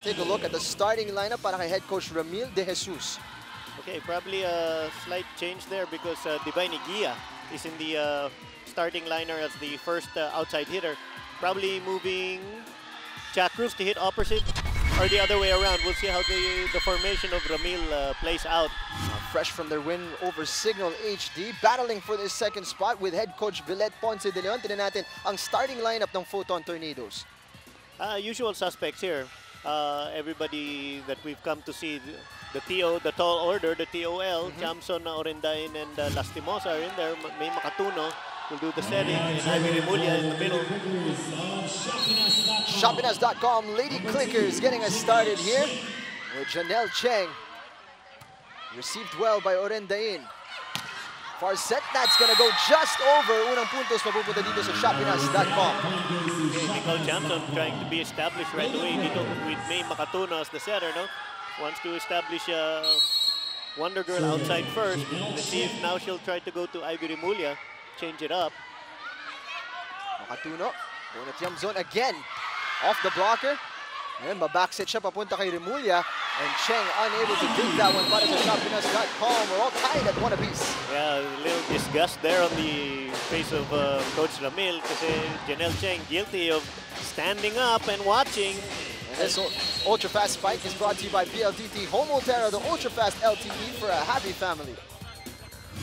Take a look at the starting lineup para kay head coach Ramil De Jesus. Okay, probably a slight change there because Divine Igia is in the starting liner as the first outside hitter. Probably moving Jack Cruz to hit opposite or the other way around. We'll see how the formation of Ramil plays out. Fresh from their win over Signal HD, battling for their second spot with head coach Villet Ponce de Leon. Tignan natin ang starting lineup ng Photon Tornadoes. Usual suspects here. Everybody that we've come to see, the TO, the tall order, the TOL, Chamson, Orendain, and Lastimosa are in there. May Makatuno will do the setting, and Ivy Remulla in the middle. Shopinas.com Lady Clickers getting us started here with Janelle Cheng. Received well by Orendain. Far set, that's gonna go just over. Unang puntos mapupunta dito sa Shopinas.com. Nicole Chamson trying to be established right away dito with May Makatuno as the setter, no? Wants to establish Wonder Girl outside first. Let's see if now she'll try to go to Ivy Remulla, change it up. Makatuno, going at Yum Zone again. Off the blocker. And mabackset siya papunta kay Remulla. And Cheng unable to dig that one para sa Shopinas.com. We're all tied at one apiece. Yeah, a little disgust there on the face of Coach Ramil kasi Janelle Cheng guilty of standing up and watching. And this Ultra Fast Spike is brought to you by PLDT Home Ultera, the Ultra Fast LTE for a happy family.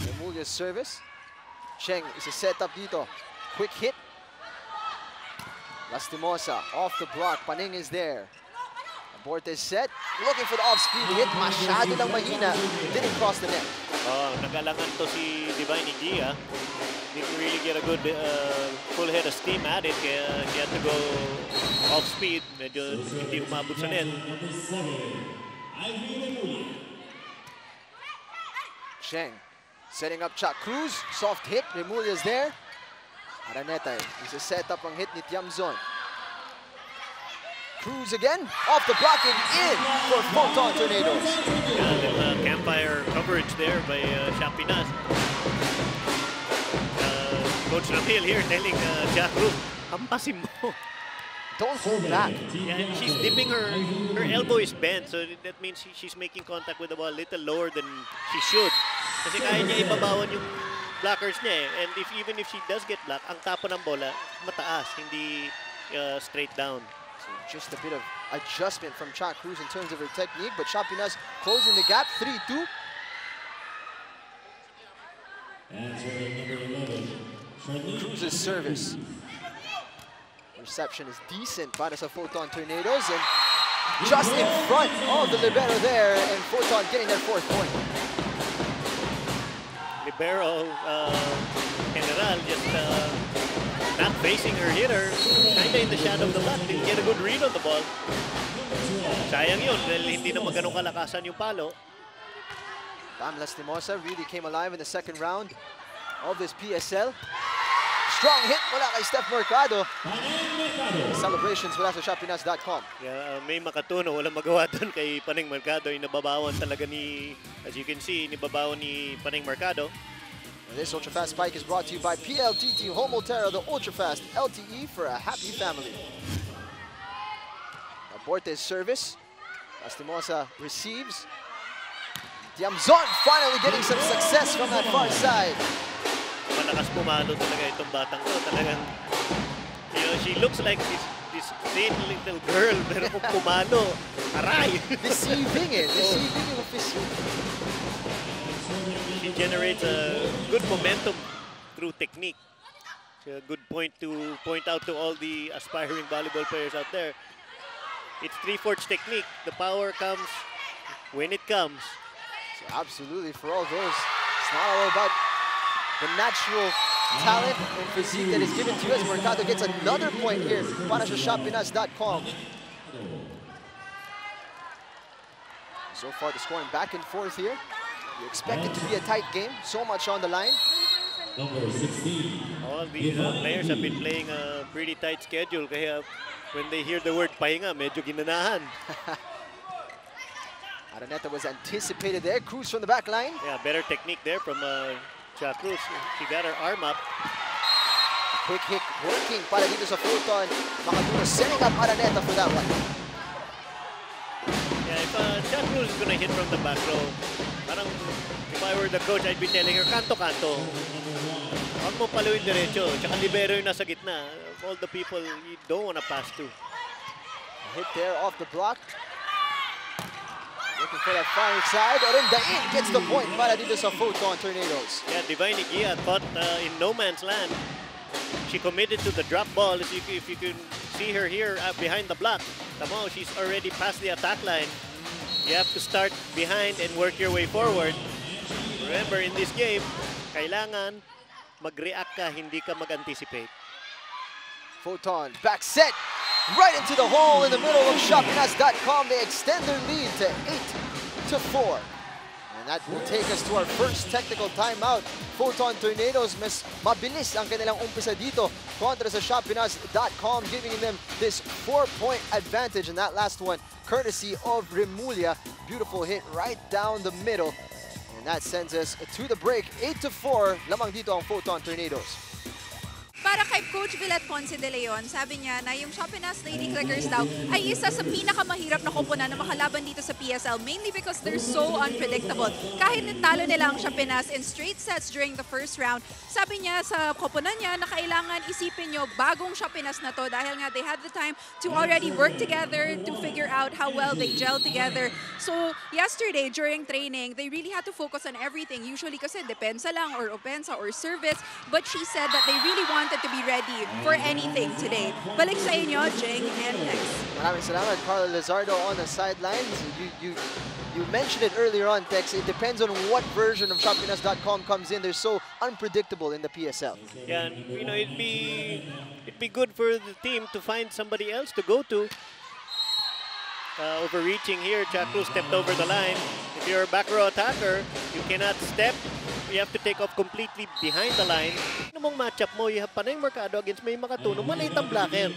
Remulla's service. Cheng is a setup dito. Quick hit. Lastimosa off the block. Paning is there. Bortes set, looking for the off-speed hit. Masyado lang mahina. Didn't cross the net. Nagalangan to si Divine Igia. Didn't really get a good full head of steam at it. Kaya he had to go off-speed. Medyo hindi umabot sa net. Cheng setting up Chuck Cruz. Soft hit. Remulla's there. Araneta is a setup ang hit ni Tiamzon. Cruz again, off the blocking, in for Photon Tornadoes. Yeah, little campfire coverage there by Shopinas. Coach Ramil here telling Jack Cruz, hampasin mo. Don't hold back. Yeah, and she's dipping her elbow is bent, so that means she's making contact with the ball a little lower than she should. Kasi kaya niya ibabawan yung blockers niya eh. And even if she does get blocked, ang tapo ng bola, mataas, hindi straight down. Just a bit of adjustment from Chuck Cruz in terms of her technique, but Shopinas closing the gap, 3-2. Cruz's service. Reception is decent para sa Photon Tornadoes, and just in front of the libero there, and Photon getting their fourth point. Libero General just not facing her hitter, kinda in the shadow of the bat, didn't get a good read on the ball. Sayang yun, dahil hindi naman ganun kalakasan yung palo. Bam Lastimosa really came alive in the second round of this PSL. Strong hit mula kay Steph Mercado. Celebrations mula sa Shopinas.com. Yeah, May Makatuno, walang magawa doon kay Paning Mercado. Inababawan talaga ni, as you can see, inibabawan ni Paning Mercado. This Ultra Fast Spike is brought to you by PLDT Home Ultera, the Ultra Fast LTE for a happy family. Bortes service. Lastimosa receives. Tiamzon finally getting some success from that far side. Malakas pumalo talaga itong batang to. Talagang, you know, she looks like this thin little girl, pero kung pumalo, aray! Deceiving eh. Deceiving yung official. She generates a good momentum through technique. It's a good point to point out to all the aspiring volleyball players out there. It's 3/4 technique. The power comes when it comes. So absolutely, for all those, it's not all about the natural talent and physique that is given to you, as Mercado gets another point here para sa Shopinas.com. So far, the scoring back and forth here. You expect it to be a tight game, so much on the line. All these players have been playing a pretty tight schedule, kaya when they hear the word pahinga, medyo ginanahan. Araneta was anticipated there. Cruz from the back line. Yeah, better technique there from Jack Cruz. She got her arm up. Quick hit working para dito sa Photon. Makatuno setting up Araneta for that one. if Jack Cruz is gonna hit from the back row, parang if I were the coach, I'd be telling her, kanto-kanto. Huwag mo paluin diretso. Tsaka libero yung nasa gitna. Of all the people you don't wanna pass to. Hit there off the block. Looking for that far side. Orendain gets the point para dito sa Photon Tornadoes. Yeah, Divine Igia caught in no man's land. She committed to the drop ball. If you can see her here behind the block, tamo, she's already past the attack line. You have to start behind and work your way forward. Remember, in this game, kailangan mag-react ka, hindi ka mag-anticipate. Photon back set. Right into the hole in the middle of Shopinas.com. They extend their lead to 8-4. And that will take us to our first technical timeout. Photon Tornadoes, mas mabilis ang kanilang umpisa dito kontra sa Shopinas.com, giving them this 4-point advantage in that last one, courtesy of Remulla. Beautiful hit right down the middle. And that sends us to the break. 8-4, lamang dito ang Photon Tornadoes. Para kay Coach Villet Ponce de Leon, sabi niya na yung Shopinas Lady Clickers daw ay isa sa pinakamahirap na koponan na makalaban dito sa PSL, mainly because they're so unpredictable. Kahit natalo nila ang Shopinas in straight sets during the first round, sabi niya sa koponan niya na kailangan isipin nyo bagong Shopinas na to dahil nga they had the time to already work together to figure out how well they gel together. So yesterday during training, they really had to focus on everything. Usually kasi depensa lang or opensa or service, but she said that they really wanted to be ready for anything today. Balik sa inyo, Jing and Tex. Maraming salamat, Carla Lizardo on the sidelines. You mentioned it earlier on, Tex. It depends on what version of Shopinas.com comes in. They're so unpredictable in the PSL. Yeah, and, you know, it'd be good for the team to find somebody else to go to. Overreaching here, Jack Cruz stepped over the line. If you're a back row attacker, you cannot step. You have to take off completely behind the line. Ano mong matchup mo, you have Panay Mercado against May Makatuno, maliit ang blocker.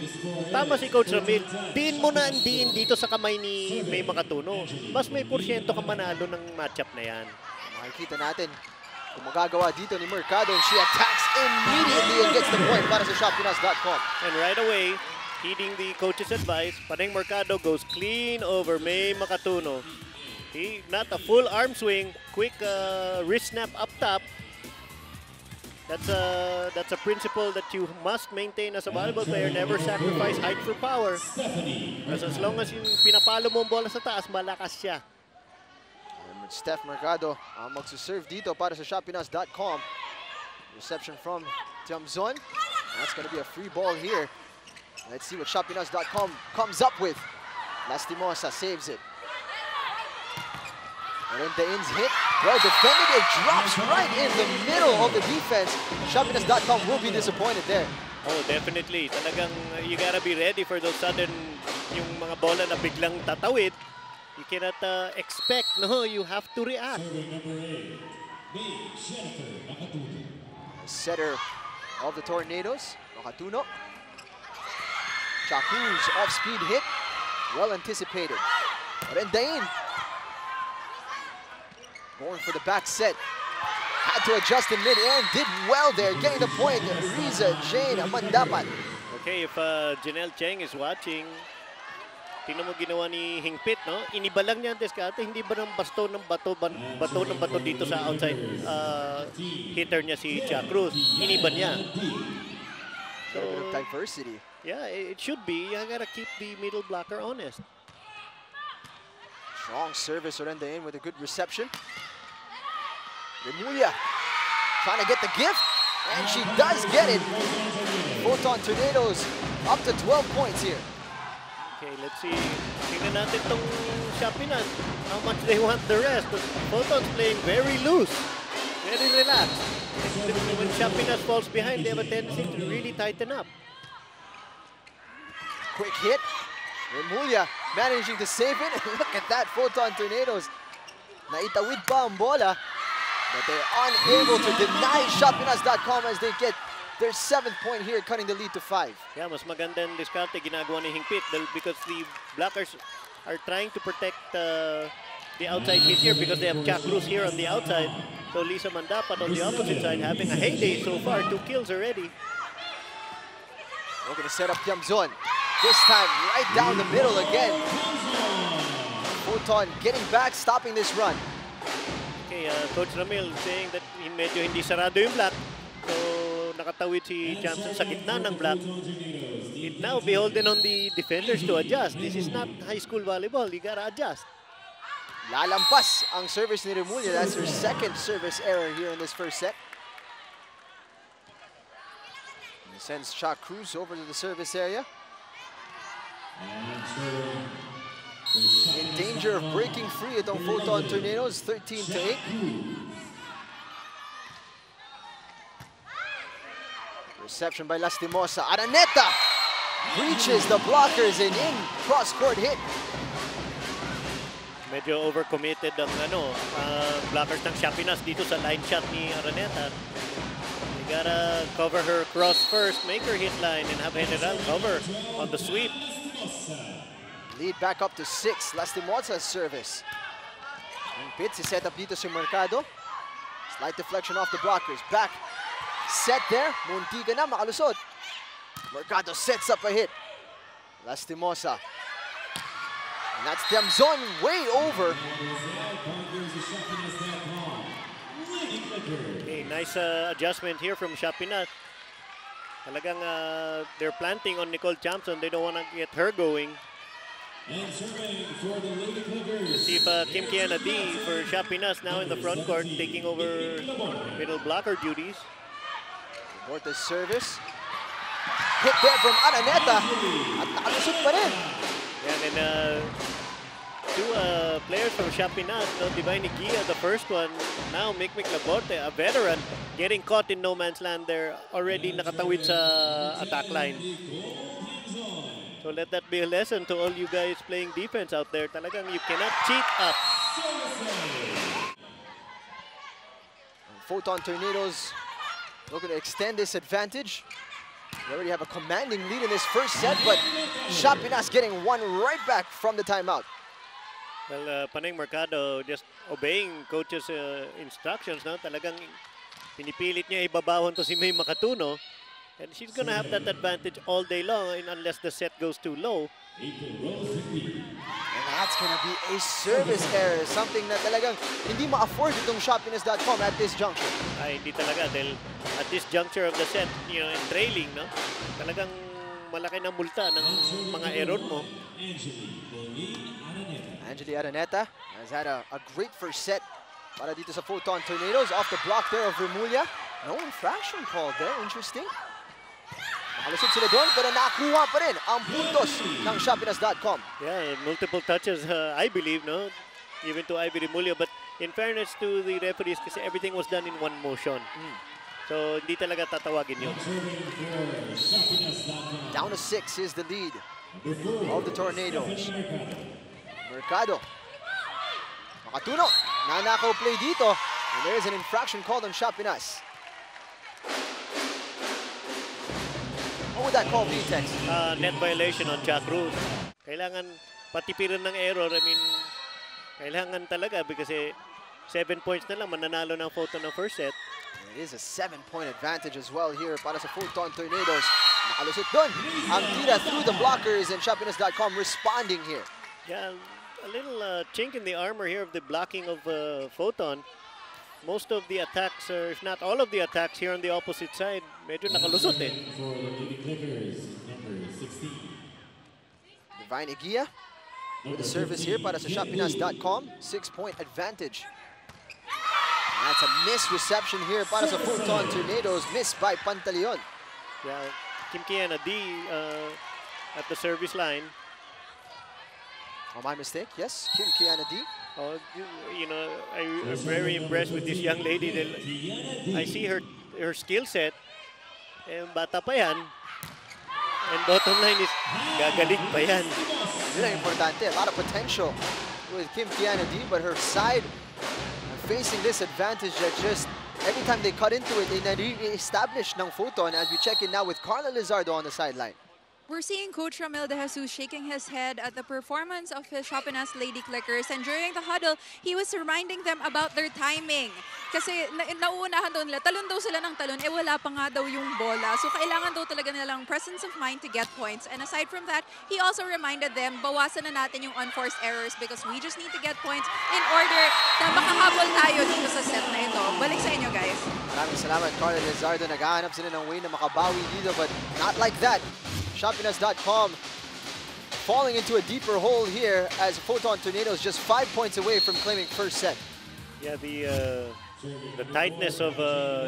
Tama si Coach Ramil, diin mo na ang diin dito sa kamay ni May Makatuno. Mas may porsyento ka manalo ng matchup na yan. Makikita natin kung magagawa dito ni Mercado, and she attacks immediately and gets the point para sa Shopinas.com. And right away, heeding the coach's advice, Panay Mercado goes clean over May Makatuno. Not a full arm swing, quick wrist snap up top. That's a principle that you must maintain as a volleyball player. Never sacrifice height for power. Because as long as yung pinapalo mo ang bola sa taas, malakas siya. And Steph Mercado magsuserve dito para sa Shopinas.com. Reception from Tiamzon. That's going to be a free ball here. Let's see what Shopinas.com comes up with. Lastimosa saves it. Orendain's hit, well defended, it drops right in the middle of the defense. Shopinas.com will be disappointed there. Oh, definitely. Talagang you gotta be ready for those sudden, yung mga bola na biglang tatawid. You cannot expect, no, you have to react. Setter of the Tornadoes, Makatuno. Chaku's off-speed hit, well anticipated. Orendain going for the back set. Had to adjust in mid-air and did well there, getting the point. Riza Jane Mandapat. Okay, if Janelle Cheng is watching, tingnan mo ginawa ni Hingpit, no? Iniba lang niya ang diskarte, hindi ba ng bato ng bato dito sa outside hitter niya si Jack Cruz. Iniba niya. So, diversity. Yeah, it should be. You gotta keep the middle blocker honest. Strong service, Orendain with a good reception. Remulla trying to get the gift, and she does get it. Photon Tornadoes up to 12 points here. Okay, let's see. Tingnan natin tong Shopinas. How much they want the rest. Photon's playing very loose, very relaxed. When Shopinas falls behind, they have a tendency to really tighten up. Quick hit. Remulla managing to save it. Look at that, Photon Tornadoes. Naitawid pa ang bola, but they're unable to deny Shopinas.com as they get their 7th point here, cutting the lead to 5. Yeah, mas maganda ang diskarte ginagawa ni Hingpit because the blockers are trying to protect the outside hit here because they have Jack Cruz here on the outside. So Lisa Mandapat on the opposite side having a heyday so far, 2 kills already. We're going to set up Tiamzon. This time right down the middle again. Foton getting back, stopping this run. Okay, Coach Ramil saying that medyo hindi sarado yung block. So, nakatawid si Chamson sa gitna ng block. It now beholden on the defenders to adjust. This is not high school volleyball. You gotta adjust. Lalampas ang service ni Remulla. That's her second service error here in this first set. And sends Cha Cruz over to the service area. In danger of breaking free itong Foton Tornadoes, 13-8. Reception by Lastimosa. Araneta breaches the blockers and in cross-court hit. Medyo overcommitted ang blockers ng Shopinas dito sa line shot ni Araneta. You gotta cover her cross first, make her hit line, and have General cover on the sweep. Lead back up to 6. Lastimosa's service. And Pitts is set up dito si Mercado. Slight deflection off the blockers. Back. Set there. Muntiga na, makalusot. Mercado sets up a hit. Lastimosa. And that's Tiamzon way over. Okay, nice adjustment here from Shopinas. Talagang they're planting on Nicole Chamson. They don't want to get her going. And serving for the Lady Clickers. See if Kim Kiana D for Shopinas now in the front court, taking over middle blocker duties. Morta's service. Hit there from Araneta. At nakalusot pa rin. Yeah, and two players from Shopinas, Divine Gia, the first one. Now Mikmik Laborte, a veteran, getting caught in no man's land there. Already nakatawid sa attack line. So let that be a lesson to all you guys playing defense out there. Talagang you cannot cheat up. Foton Tornadoes looking to extend this advantage. They already have a commanding lead in this first set, but Shopinas getting one right back from the timeout. Well, Panay Mercado just obeying coach's instructions. No? Talagang pinipilit niya ibabawon to si May Makatuno. And she's gonna have that advantage all day long unless the set goes too low. And that's gonna be a service error, something na talagang hindi ma-afford itong Shopinas.com at this juncture. Ay, hindi talaga dahil at this juncture of the set, and trailing, no? Talagang malaki na multa ng mga error mo. Angeli Araneta has had a great first set para dito sa Foton Tornadoes. Off the block there of Remulla. No infraction called there, interesting. Nakalusot sila doon, pero nakuha pa rin ang puntos ng Shopinas.com. Yeah, multiple touches, I believe, no? Even to Ivy Remulla. But in fairness to the referees, kasi everything was done in one motion. So, hindi talaga tatawagin yun. Down to 6 is the lead of the Tornadoes. Mercado. Makatuno. Nanakaw play dito. And there is an infraction called on Shopinas. What would that call be, Tex? Net violation on Cha Cruz. Kailangan patipiran ng error. I mean, kailangan talaga because 7 points na lang mananalo ng Photon ng first set. And it is a 7-point advantage as well here para sa Foton Tornadoes. Nakalusot doon ang tira through the blockers and Shopinas.com responding here. Yeah, a little chink in the armor here of the blocking of Photon. Most of the attacks, or if not all of the attacks here on the opposite side, medyo nakalusot eh. Divine Igia with the service here para sa Shopinas.com. 6-point advantage. And that's a missed reception here para sa Foton Tornadoes. Missed by Pantaleon. Yeah, Kim Kiana D at the service line. Oh, my mistake. Yes, Kim Kiana D. Oh, I'm very impressed with this young lady. I see her skill set. Bata pa yan. And bottom line is, gagaling pa yan. Yun ang importante. A lot of potential with Kim Kiana D, but her side facing this advantage that just every time they cut into it, they na-re-establish ng Photon as we check in now with Carla Lizardo on the sideline. We're seeing Coach Ramil De Jesus shaking his head at the performance of his Shopinas Lady Clickers, and during the huddle, he was reminding them about their timing. Kasi nauunahan daw nila, talon daw sila ng talon, wala pa nga daw yung bola. So kailangan daw talaga nilang presence of mind to get points. And aside from that, he also reminded them, bawasan na natin yung unforced errors because we just need to get points in order na makahabol tayo dito sa set na ito. Balik sa inyo, guys. Maraming salamat, Carla Lizardo. Naghahanap sila ng way na makabawi dito, but not like that. Shopinas.com falling into a deeper hole here as Photon Tornadoes just 5 points away from claiming first set. Yeah, the tightness of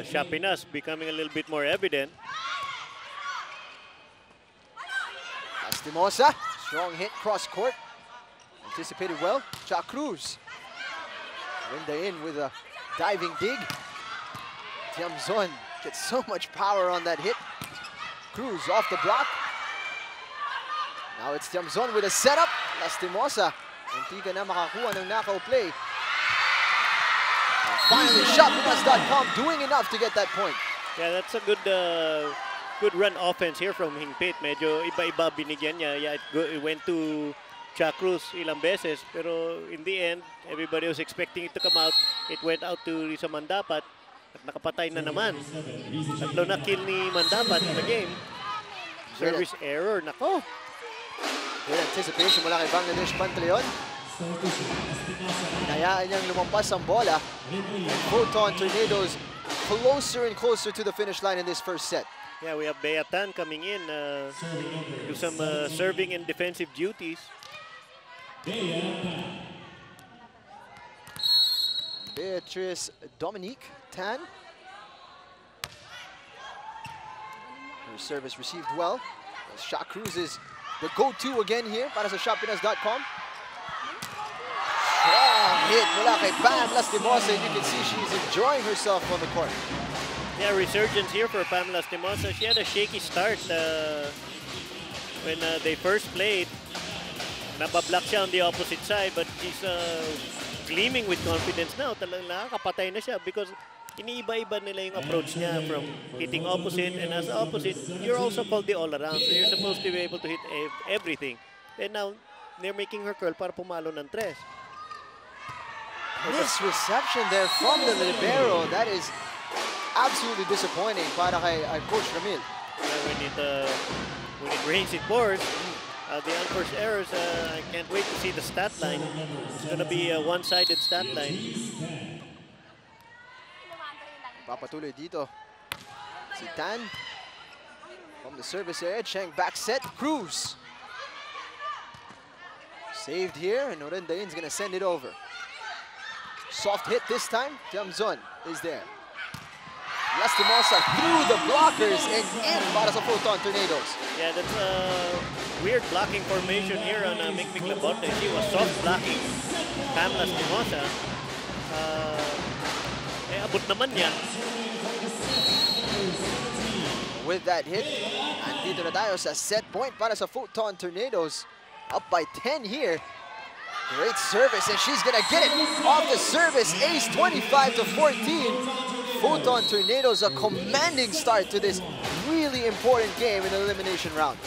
Shopinas becoming a little bit more evident. Lastimosa, strong hit cross court. Anticipated well. Cha Cruz. Linda in with a diving dig. Tiamzon gets so much power on that hit. Cruz off the block. Now it's Tiamzon with a setup. Lastimosa. Hindi ka na makakuha ng knockout play. And finally, Shopinas.com doing enough to get that point. Yeah, that's a good run offense here from Hingpit. Medyo iba-iba binigyan niya. Yeah, it went to Cha Cruz ilang beses. Pero in the end, everybody was expecting it to come out. It went out to Risa Mandapat. At nakapatay na naman. Tatlo na kill ni Mandapat in the game. Service error. Nako. Good anticipation mula kay Bangladesh Pantaleon. Hinayaan niyang lumampas ang bola. And Photon Tornadoes closer and closer to the finish line in this first set. Yeah, we have Beatan coming in do some serving and defensive duties. Beatrice Dominique Tan. Her service received well. Cha Cruz is the go-to again here para sa Shopinas.com. Strong hit mula kay Pam Lastimosa, and you can see she's enjoying herself on the court. Yeah, resurgence here for Pam Lastimosa. She had a shaky start when they first played. Nabablock siya on the opposite side, but she's gleaming with confidence now. Talagang nakakapatay na siya because iniiba-iba nila yung approach niya from hitting opposite, and as opposite, you're also called the all-around. So you're supposed to be able to hit everything. And now, they're making her curl para pumalo ng tres. This reception there from the libero, that is absolutely disappointing para kay Coach Ramil. When it rains, it pours. The unforced errors, I can't wait to see the stat line. It's going to be a one-sided stat line. Papatuloy dito si Tan from the service area. Cheng back set. Cruz saved here, and Orendain's gonna send it over. Soft hit this time. Tiamzon is there. Lastimosa through the blockers and in para sa Photon Tornadoes. Yeah, that's a weird blocking formation here on Mikmik Labote. She was soft blocking Pam Lastimosa. Abot naman niya. With that hit, andito na tayo sa set point para sa Photon Tornadoes. Up by 10 here. Great service, and she's gonna get it off the service. Ace 25-14. Photon Tornadoes, a commanding start to this really important game in the elimination round.